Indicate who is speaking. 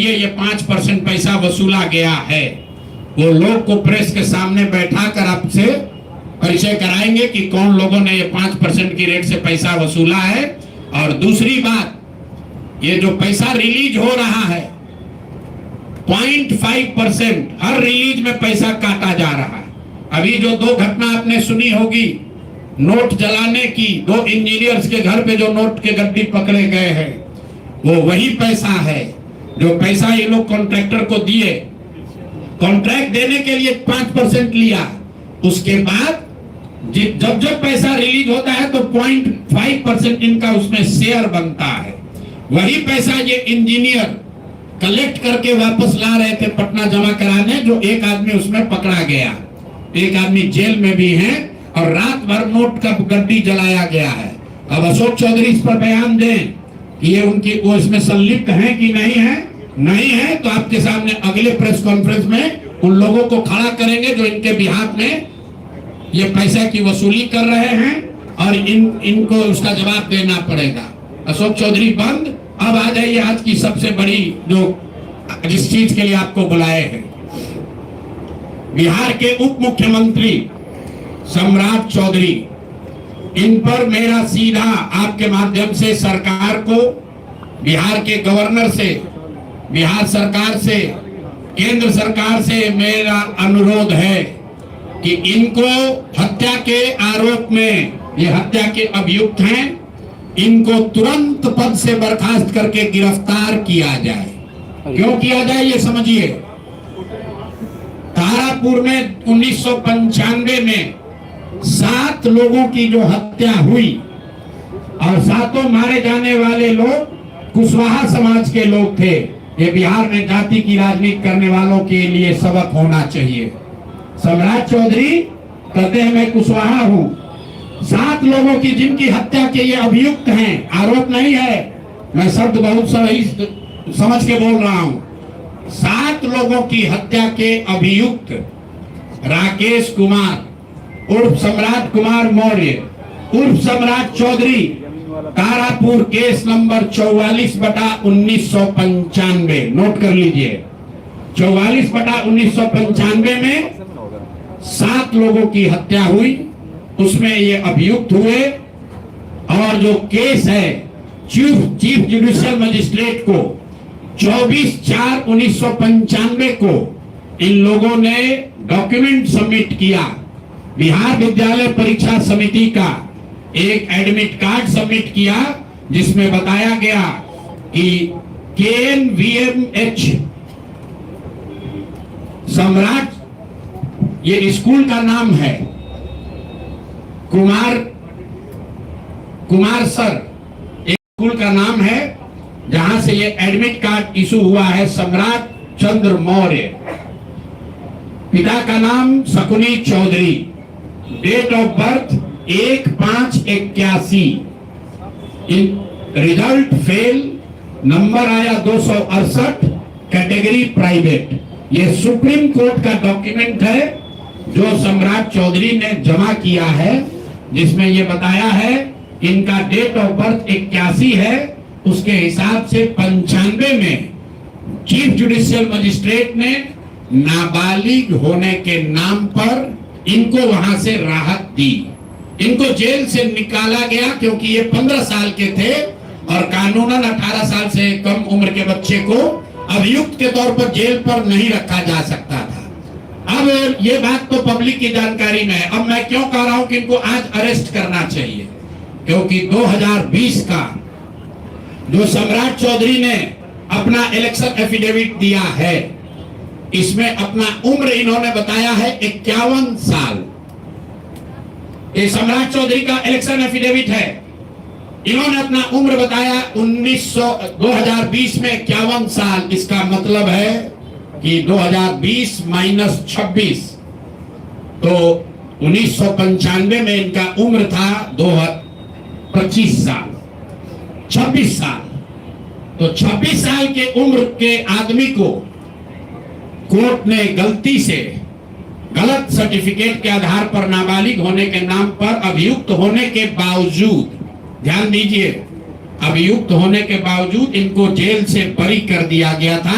Speaker 1: ये 5% पैसा वसूला गया है, वो लोग को प्रेस के सामने बैठा कर आपसे परिचय कराएंगे कि कौन लोगों ने ये 5% की रेट से पैसा वसूला है। और दूसरी बात, ये जो पैसा रिलीज हो रहा है 0.5% हर रिलीज में पैसा काटा जा रहा है। अभी जो 2 घटना आपने सुनी होगी नोट जलाने की, 2 इंजीनियर्स के घर पे जो नोट के गड्डी पकड़े गए हैं, वो वही पैसा है जो पैसा ये लोग कॉन्ट्रैक्टर को दिए, कॉन्ट्रैक्ट देने के लिए 5% लिया। उसके बाद जब जब पैसा रिलीज होता है तो 0.5% इनका उसमें शेयर बनता है। वही पैसा ये इंजीनियर कलेक्ट करके वापस ला रहे थे पटना जमा कराने, जो एक आदमी उसमें पकड़ा गया, एक आदमी जेल में भी है और रात भर नोट का गड्डी जलाया गया है। अब अशोक चौधरी इस पर बयान दें कि ये उनकी वो इसमें संलिप्त है कि नहीं है। नहीं है तो आपके सामने अगले प्रेस कॉन्फ्रेंस में उन लोगों को खड़ा करेंगे जो इनके बिहाफ में ये पैसा की वसूली कर रहे हैं और इनको उसका जवाब देना पड़ेगा। अशोक चौधरी बंद। अब आ जाइए आज की सबसे बड़ी जो जिस चीज के लिए आपको बुलाए हैं। बिहार के उप मुख्यमंत्री सम्राट चौधरी, इन पर मेरा सीधा आपके माध्यम से सरकार को, बिहार के गवर्नर से, बिहार सरकार से, केंद्र सरकार से मेरा अनुरोध है कि इनको हत्या के आरोप में, ये हत्या के अभियुक्त हैं, इनको तुरंत पद से बर्खास्त करके गिरफ्तार किया जाए। क्यों किया जाए ये समझिए। तारापुर में 1995 में 7 लोगों की जो हत्या हुई और 7 मारे जाने वाले लोग कुशवाहा समाज के लोग थे। ये बिहार में जाति की राजनीति करने वालों के लिए सबक होना चाहिए। सम्राट चौधरी कहते हैं मैं कुशवाहा हूं। 7 लोगों की जिनकी हत्या के ये अभियुक्त हैं, आरोप नहीं है, मैं शब्द बहुत सही समझ के बोल रहा हूं। 7 लोगों की हत्या के अभियुक्त राकेश कुमार उर्फ सम्राट कुमार मौर्य उर्फ Samrat Chaudhary, Tarapur case number 44/1995, note कर लीजिए। 44/1995 में 7 लोगों की हत्या हुई, उसमें ये अभियुक्त हुए और जो केस है चीफ जुडिशियल मजिस्ट्रेट को 24/4/1995 को इन लोगों ने डॉक्यूमेंट सबमिट किया। बिहार विद्यालय परीक्षा समिति का एक एडमिट कार्ड सबमिट किया जिसमें बताया गया कि KNVMH सम्राट, ये स्कूल का नाम है, कुमार सर एक स्कूल का नाम है जहां से ये एडमिट कार्ड इशू हुआ है। सम्राट चंद्र मौर्य, पिता का नाम Shakuni Chaudhary, date of birth 1/5/81, result fail, number आया 268, कैटेगरी प्राइवेट। ये सुप्रीम कोर्ट का डॉक्यूमेंट है जो सम्राट चौधरी ने जमा किया है, जिसमें ये बताया है इनका डेट ऑफ बर्थ 81 है, उसके हिसाब से 95 में चीफ जुडिशियल मजिस्ट्रेट ने नाबालिग होने के नाम पर इनको वहां से राहत दी। इनको जेल से निकाला गया क्योंकि ये 15 साल के थे और कानूनन 18 साल से कम उम्र के बच्चे को अभियुक्त के तौर पर जेल पर नहीं रखा जा सकता था। अब ये बात तो पब्लिक की जानकारी में है। अब मैं क्यों कह रहा हूं कि इनको आज अरेस्ट करना चाहिए, क्योंकि 2020 का जो सम्राट चौधरी ने अपना इलेक्शन एफिडेविट दिया है, इसमें अपना उम्र इन्होंने बताया है 51 साल। ये सम्राट चौधरी का इलेक्शन एफिडेविट है। इन्होंने अपना उम्र बताया 2020 में 51 साल। इसका मतलब है कि 2020 - 26 तो 1995 में इनका उम्र था 25 साल, 26 साल। तो 26 साल के उम्र के आदमी को कोर्ट ने गलती से गलत सर्टिफिकेट के आधार पर नाबालिग होने के नाम पर अभियुक्त होने के बावजूद, ध्यान दीजिए, अभियुक्त होने के बावजूद इनको जेल से बरी कर दिया गया था।